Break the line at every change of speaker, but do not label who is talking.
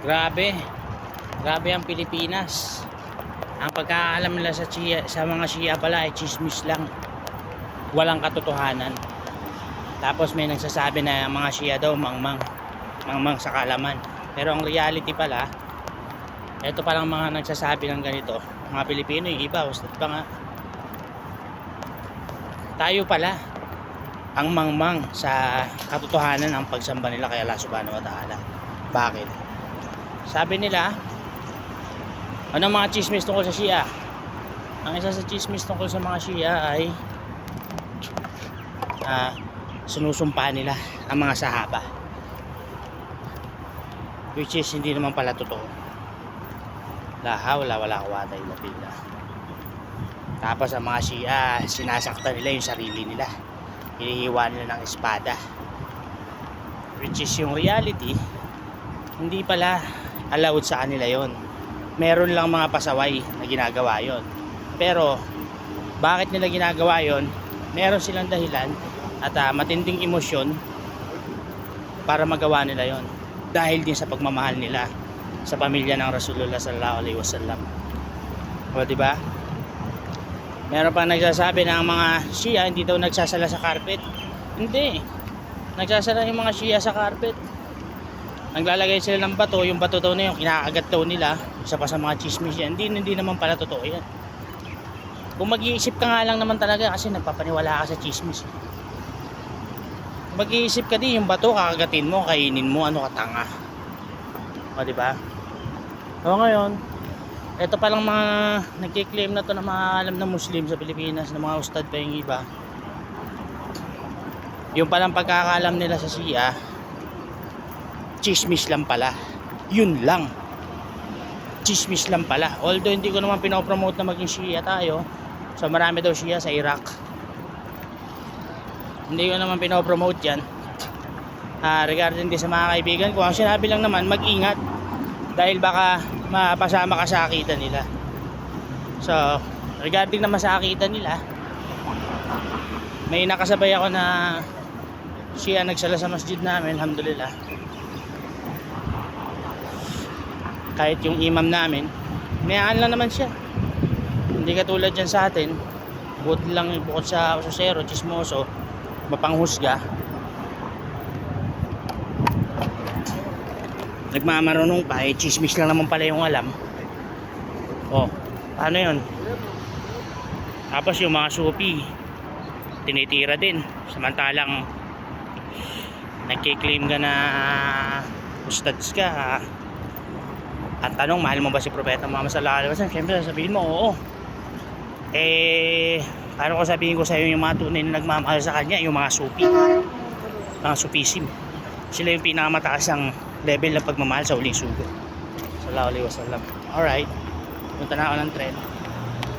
Grabe. Grabe ang Pilipinas. Ang pagkakaalam nila sa mga Shia pala ay chismis lang. Walang katotohanan. Tapos may nagsasabi na ang mga Shia daw mangmang sa kalaman. Pero ang reality pala, ito palang mga nagsasabi ng ganito, mga Pilipino, yung iba, ustad pa nga. Tayo pala ang mangmang sa katotohanan ng pagsamba nila kay Allah Subhanahu wa Ta'ala. Bakit? Sabi nila, ano mga chismis tungkol sa Shia? Ang isa sa chismis tungkol sa mga Shia ay sinusumpa nila ang mga sahaba, which is hindi naman pala totoo. La hawla wala quwwata illa billah. Tapos ang mga Shia, sinasaktan nila yung sarili nila, hinihiwa nila ng espada, which is yung reality, hindi pala allowed sa kanila yon. Meron lang mga pasaway na ginagawa yon. Pero bakit nila ginagawa yon? Meron silang dahilan at matinding emosyon para magawa nila yon, dahil din sa pagmamahal nila sa pamilya ng Rasulullah sallallahu alaihi wasallam. O di ba? Meron pa nagsasabi na ang mga Shia hindi daw nagsasala sa carpet. Hindi. Nagsasala yung mga Shia sa carpet. Naglalagay sila ng bato, yung bato daw na yun kinakagat daw nila. Isa pa sa mga chismis yan. Hindi naman pala totoo yan. Kung mag-iisip ka nga lang naman talaga, kasi nagpapaniwala ka sa chismis. Mag-iisip ka din, yung bato kakagatin mo, kainin mo, ano ka tanga. O diba? So ngayon, ito palang mga nagkiklaim na to na mga alam na Muslim sa Pilipinas, na mga ustad pa yung iba. Yung palang pagkakaalam nila sa Shia, chismis lang pala. Yun lang. Chismis lang pala. Although hindi ko naman pinopromote na maging Shia tayo. So marami daw Shia sa Iraq. Hindi ko naman pinopromote yan. Regarding din sa mga kaibigan ko, ang sinabi lang naman, mag-ingat. Dahil baka mapasama ka sa akitan nila. So regarding naman sa akitan nila, may nakasabay ako na Shia nagsala sa masjid namin, alhamdulillah. Kahit yung imam namin, mayaan lang naman siya. Hindi katulad dyan sa atin, buti lang bukod sa ususero, chismoso, mapanghusga, nagmamarunong pa, chismis lang naman pala yung alam. Oh, paano yun? Tapos yung mga supi, tinitira din. Samantalang nagkiklaim ka na ustads ka. At tanong, mahal mo ba si Propeta Muhammad sallallahu alaihi wasallam? Siyempre sasabihin mo, oo. Paano ko sabihin ko sa iyo yung mga tunay na nagmamahal sa kanya? Yung mga supi, mga supisim. Sila yung pinakamataas ang level ng pagmamahal sa huling sugo sallallahu alaihi wasallam. Alright, punta na ako ng tren.